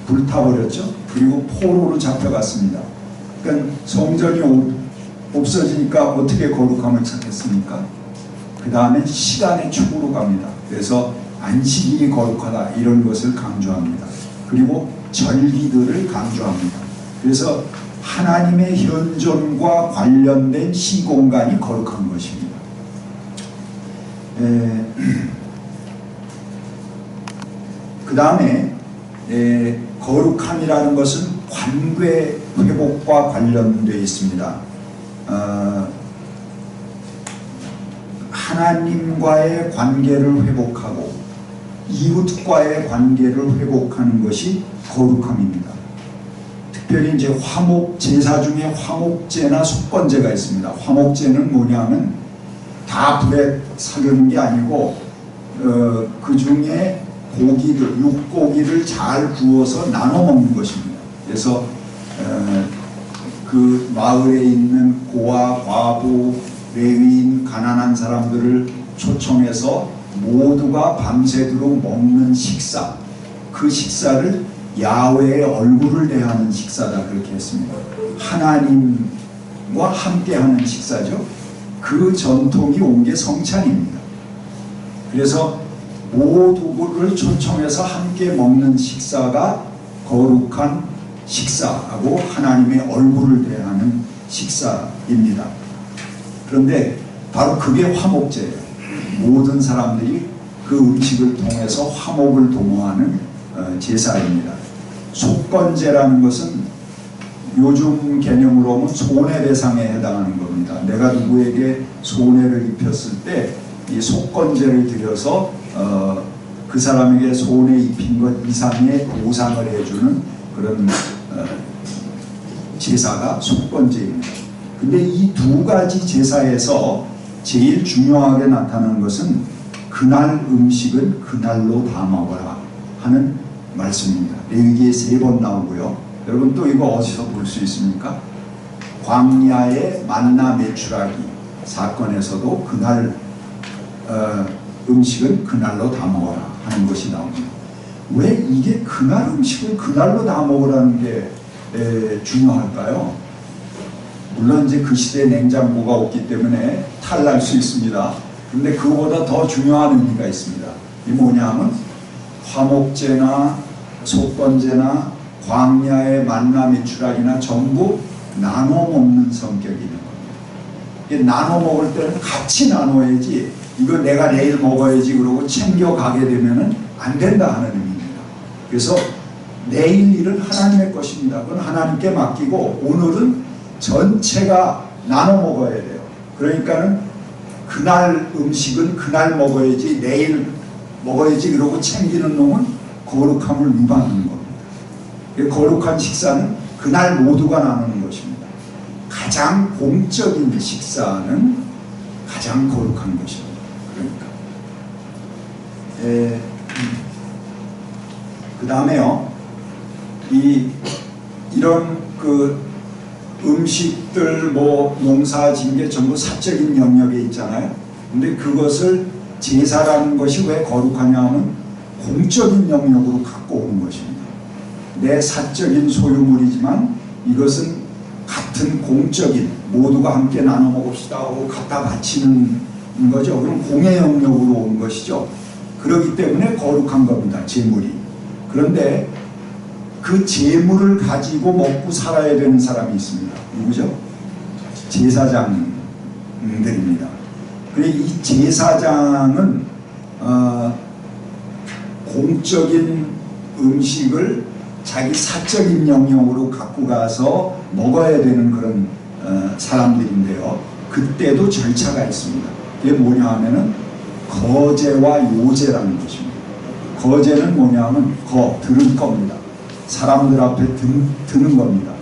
불타버렸죠. 그리고 포로로 잡혀갔습니다. 그러니까 성전이 없어지니까 어떻게 거룩함을 찾겠습니까? 그 다음에 시간의 축으로 갑니다. 그래서 안식일이 거룩하다 이런 것을 강조합니다. 그리고 절기들을 강조합니다. 그래서 하나님의 현존과 관련된 시공간이 거룩한 것입니다. 그 다음에 거룩함이라는 것은 관계 회복과 관련되어 있습니다. 하나님과의 관계를 회복하고 이웃과의 관계를 회복하는 것이 거룩함입니다. 특별히 이제 제사 중에 화목제나 속건제가 있습니다. 화목제는 뭐냐면 다 불에 사르는 게 아니고 그 중에 육고기를 잘 구워서 나눠 먹는 것입니다. 그래서 그 마을에 있는 고아, 과부, 레위인, 가난한 사람들을 초청해서 모두가 밤새도록 먹는 식사, 그 식사를 야훼의 얼굴을 대하는 식사다 그렇게 했습니다. 하나님과 함께하는 식사죠. 그 전통이 온 게 성찬입니다. 그래서 모두를 초청해서 함께 먹는 식사가 거룩한 식사하고 하나님의 얼굴을 대하는 식사입니다. 그런데 바로 그게 화목제예요. 모든 사람들이 그 음식을 통해서 화목을 도모하는 제사입니다. 속건제라는 것은 요즘 개념으로 보면 손해배상에 해당하는 겁니다. 내가 누구에게 손해를 입혔을 때 이 속건제를 드려서 그 사람에게 손해 입힌 것 이상의 보상을 해주는 그런 제사가 속건제입니다. 근데 이 두 가지 제사에서 제일 중요하게 나타나는 것은 그날 음식은 그날로 다 먹어라 하는 말씀입니다. 레위기에 3번 나오고요. 여러분 또 이거 어디서 볼 수 있습니까? 광야의 만나 메추라기 사건에서도 그날 음식은 그날로 다 먹어라 하는 것이 나옵니다. 왜 이게 그날 음식을 그날로 다 먹으라는 게 중요할까요? 물론 이제 그 시대에 냉장고가 없기 때문에 탈날 수 있습니다. 근데 그거보다 더 중요한 의미가 있습니다. 이 뭐냐면 화목제나 속건제나 광야의 만나 메추라기나 전부 나눠 먹는 성격이 있는 겁니다. 나눠 먹을 때는 같이 나눠야지 이거 내가 내일 먹어야지 그러고 챙겨가게 되면은 안 된다 하는 의미입니다. 그래서 내일 일은 하나님의 것입니다. 그건 하나님께 맡기고 오늘은 전체가 나눠 먹어야 돼요. 그러니까는 그날 음식은 그날 먹어야지 내일 먹어야지 그러고 챙기는 놈은 거룩함을 위반하는 겁니다. 거룩한 식사는 그날 모두가 나누는 것입니다. 가장 공적인 식사는 가장 거룩한 것입니다. 그러니까 그 다음에요 이런 그 음식들 뭐 농사 짓게 전부 사적인 영역에 있잖아요. 근데 그것을 제사라는 것이 왜 거룩하냐 하면 공적인 영역으로 갖고 오는 것입니다. 내 사적인 소유물이지만 이것은 같은 공적인 모두가 함께 나눠 먹읍시다 하고 갖다 바치는 거죠. 그럼 공의 영역으로 온 것이죠. 그렇기 때문에 거룩한 겁니다. 재물이. 그런데 그 재물을 가지고 먹고 살아야 되는 사람이 있습니다. 누구죠? 제사장들입니다. 그런데 이 제사장은 공적인 음식을 자기 사적인 영역으로 갖고 가서 먹어야 되는 그런 사람들인데요. 그때도 절차가 있습니다. 그게 뭐냐 하면은 거제와 요제라는 것입니다. 거제는 뭐냐 하면 들은 겁니다. 사람들 앞에 드는 겁니다.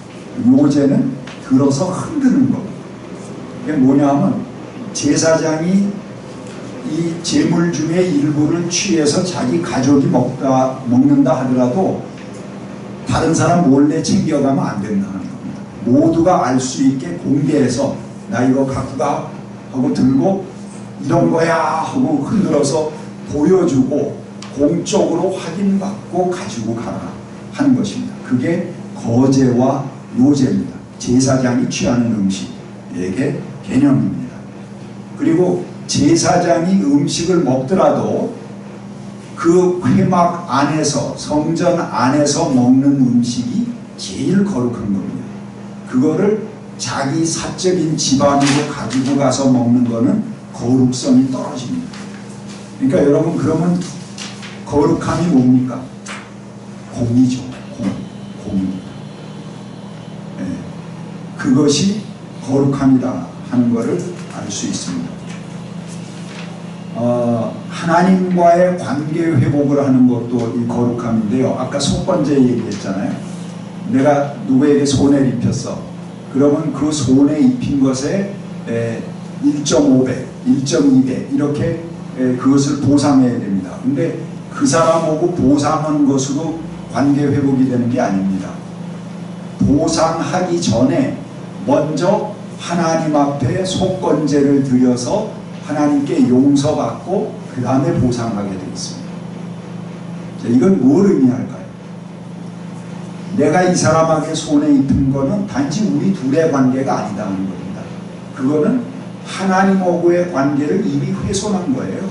요제는 들어서 흔드는 겁니다. 그게 뭐냐 하면 제사장이 이 재물 중에 일부를 취해서 자기 가족이 먹는다 하더라도 다른 사람 몰래 챙겨가면 안 된다는 겁니다. 모두가 알 수 있게 공개해서 나 이거 갖고 가 하고 들고 이런 거야 하고 흔들어서 보여주고 공적으로 확인받고 가지고 가라 하는 것입니다. 그게 거제와 요제입니다. 제사장이 취하는 음식에게 개념입니다. 그리고 제사장이 음식을 먹더라도 그 회막 안에서, 성전 안에서 먹는 음식이 제일 거룩한 겁니다. 그거를 자기 사적인 집안으로 가지고 가서 먹는 거는 거룩성이 떨어집니다. 그러니까 여러분, 그러면 거룩함이 뭡니까? 공이죠. 공입니다. 네. 그것이 거룩함이다 하는 것을 알 수 있습니다. 하나님과의 관계 회복을 하는 것도 이 거룩함인데요. 아까 속건제 얘기했잖아요. 내가 누구에게 손해를 입혔어. 그러면 그 손해 입힌 것에 1.5배, 1.2배 이렇게 그것을 보상해야 됩니다. 근데 그 사람하고 보상한 것으로 관계 회복이 되는 게 아닙니다. 보상하기 전에 먼저 하나님 앞에 속건제를 드려서 하나님께 용서받고 그 다음에 보상하게 되어 있습니다. 자, 이건 뭘 의미할까요? 내가 이 사람에게 손해 입힌 거는 단지 우리 둘의 관계가 아니다는 겁니다. 그거는 하나님하고의 관계를 이미 훼손한 거예요.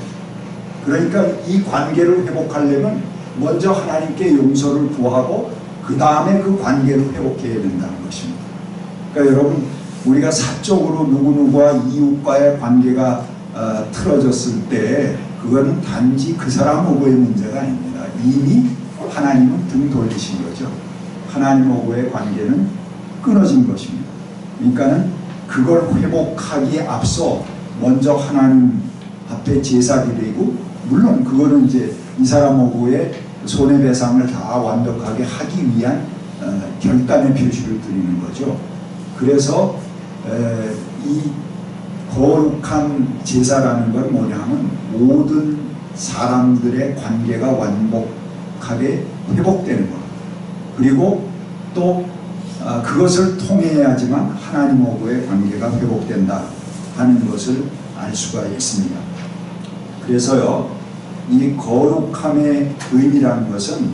그러니까 이 관계를 회복하려면 먼저 하나님께 용서를 구하고 그 다음에 그 관계를 회복해야 된다는 것입니다. 그러니까 여러분, 우리가 사적으로 누구누구와 이웃과의 관계가 틀어졌을 때 그거는 단지 그 사람하고의 문제가 아닙니다. 이미 하나님은 등 돌리신 거죠. 하나님하고의 관계는 끊어진 것입니다. 그러니까는 그걸 회복하기에 앞서 먼저 하나님 앞에 제사 드리고, 물론 그거는 이제 이 사람하고의 손해배상을 다 완벽하게 하기 위한 결단의 표시를 드리는 거죠. 그래서 이 거룩한 제사라는 건 뭐냐면 모든 사람들의 관계가 완벽하게 회복되는 것, 그리고 또 그것을 통해야지만 하나님하고의 관계가 회복된다 하는 것을 알 수가 있습니다. 그래서요, 이 거룩함의 의미라는 것은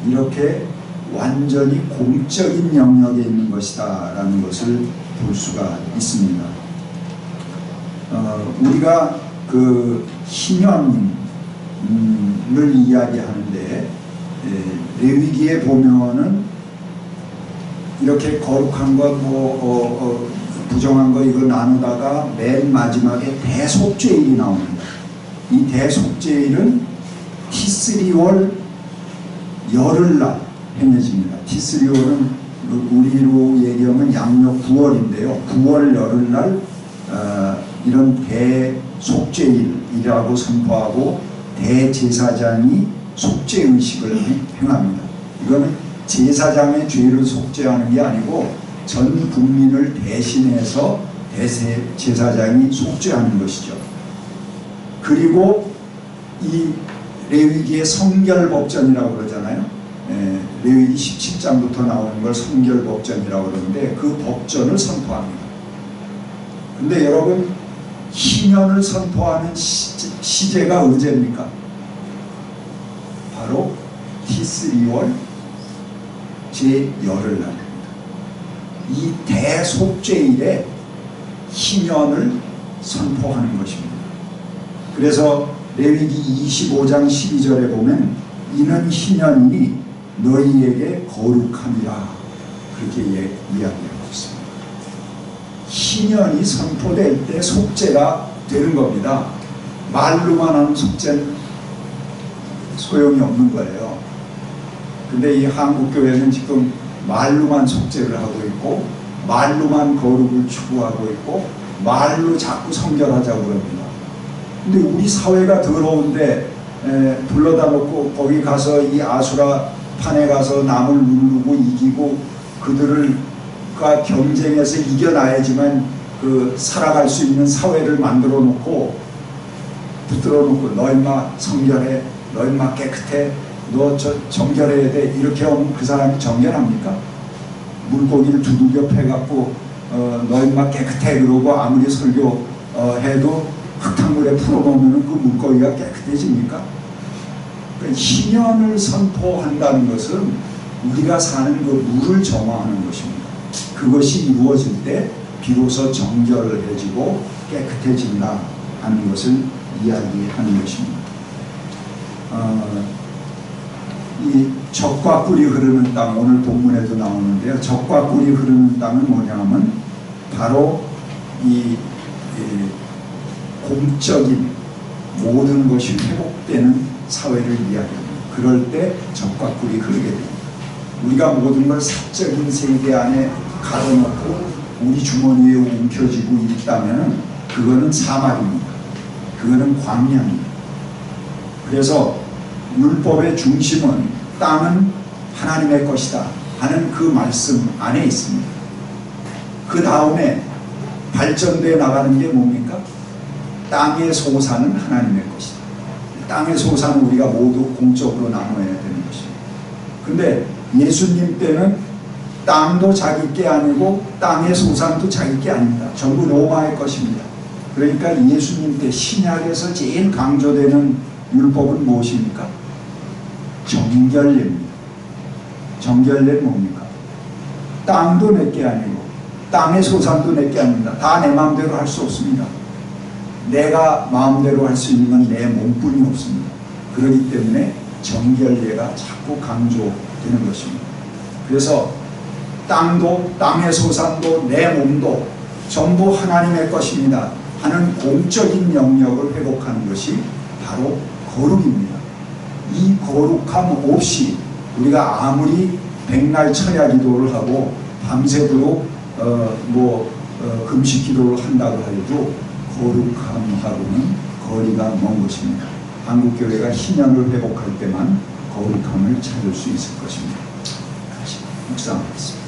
이렇게 완전히 공적인 영역에 있는 것이다 라는 것을 볼 수가 있습니다. 우리가 그 희년을 이야기하는데 레위기에 보면은 이렇게 거룩한 것, 부정한 거 이거 나누다가 맨 마지막에 대속죄일이 나옵니다. 이 대속죄일은 티스리월 열흘날 행해집니다. 티스리월은 우리로 얘기하면 양력 9월인데요. 9월 열흘날 이런 대속죄일이라고 선포하고 대제사장이 속죄의식을 행합니다. 이거는 제사장의 죄를 속죄하는 게 아니고 전 국민을 대신해서 제사장이 속죄하는 것이죠. 그리고 이 레위기의 성결법전이라고 그러잖아요. 레위기 17장부터 나오는 걸 성결법전이라고 그러는데 그 법전을 선포합니다. 근데 여러분, 희년을 선포하는 시제가 언제입니까? 바로 티스리월 제 열흘날입니다. 이 대속죄일에 희년을 선포하는 것입니다. 그래서 레위기 25장 12절에 보면 이는 희년이니 너희에게 거룩함이라 그렇게 이야기하고 있습니다. 희년이 선포될 때 속죄가 되는 겁니다. 말로만 하는 속죄는 소용이 없는 거예요. 근데 이 한국교회는 지금 말로만 속죄를 하고 있고 말로만 거룩을 추구하고 있고 말로 자꾸 성결하자고 그럽니다. 근데 우리 사회가 더러운데 불러다 놓고 거기 가서 이 아수라 판에 가서 남을 누르고 이기고 그들과 경쟁해서 이겨놔야지만 그 살아갈 수 있는 사회를 만들어 놓고 붙들어 놓고 너 인마 성결해, 너 인마 깨끗해, 너 정결해야 돼 이렇게 하면 그 사람이 정결합니까? 물고기를 두들겨 패갖고 너 인마 깨끗해 그러고 아무리 설교 해도 흙탕물에 풀어놓으면 그 물고기가 깨끗해집니까? 그러니까 희년을 선포한다는 것은 우리가 사는 그 물을 정화하는 것입니다. 그것이 이루어질 때 비로소 정결해지고 깨끗해진다 하는 것을 이야기하는 것입니다. 이 젖과 꿀이 흐르는 땅, 오늘 본문에도 나오는데요. 젖과 꿀이 흐르는 땅은 뭐냐면 바로 이 공적인 모든 것이 회복되는 사회를 이야기합니다. 그럴 때 젖과 꿀이 흐르게 됩니다. 우리가 모든 걸 사적인 세계 안에 가둬놓고 우리 주머니에 움켜쥐고 있다면 그거는 사막입니다. 그거는 광야입니다. 그래서 율법의 중심은 땅은 하나님의 것이다 하는 그 말씀 안에 있습니다. 그 다음에 발전되어 나가는 게 뭡니까? 땅의 소산은 하나님의 것이다. 땅의 소산은 우리가 모두 공적으로 나눠야 되는 것입니다. 근데 예수님 때는 땅도 자기 게 아니고 땅의 소산도 자기 게 아닙니다. 전부 로마의 것입니다. 그러니까 예수님 때 신약에서 제일 강조되는 율법은 무엇입니까? 정결례입니다. 정결례는 뭡니까? 땅도 내게 아니고 땅의 소산도 내게 아닙니다. 다 내 마음대로 할 수 없습니다. 내가 마음대로 할 수 있는 건 내 몸뿐이 없습니다. 그렇기 때문에 정결례가 자꾸 강조되는 것입니다. 그래서 땅도 땅의 소산도 내 몸도 전부 하나님의 것입니다 하는 공적인 영역을 회복하는 것이 바로 거룩입니다. 이 거룩함 없이 우리가 아무리 백날 철야 기도를 하고 밤새도록 금식 기도를 한다고 해도 거룩함하고는 거리가 먼 것입니다. 한국교회가 신앙을 회복할 때만 거룩함을 찾을 수 있을 것입니다. 묵상하겠습니다.